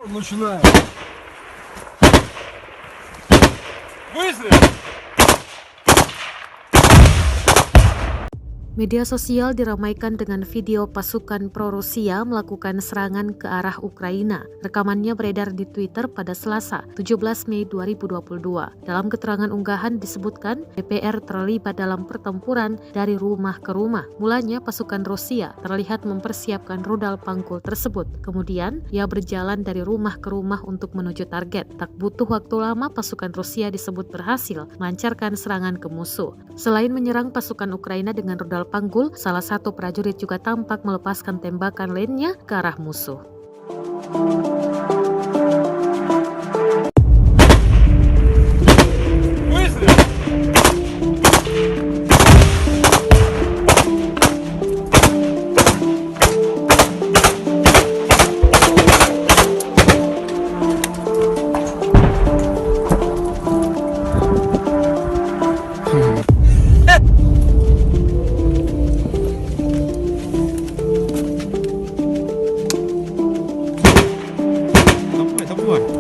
Начинаем. Выстрел! Media sosial diramaikan dengan video pasukan pro-Rusia melakukan serangan ke arah Ukraina. Rekamannya beredar di Twitter pada Selasa, 17 Mei 2022. Dalam keterangan unggahan disebutkan DPR terlibat dalam pertempuran dari rumah ke rumah. Mulanya pasukan Rusia terlihat mempersiapkan rudal panggul tersebut. Kemudian, ia berjalan dari rumah ke rumah untuk menuju target. Tak butuh waktu lama, pasukan Rusia disebut berhasil melancarkan serangan ke musuh. Selain menyerang pasukan Ukraina dengan rudal panggul, salah satu prajurit juga tampak melepaskan tembakan lainnya ke arah musuh.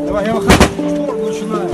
Давай, я выхожу в сторону, начинаю.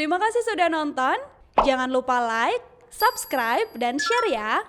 Terima kasih sudah nonton. Jangan lupa like, subscribe, dan share ya.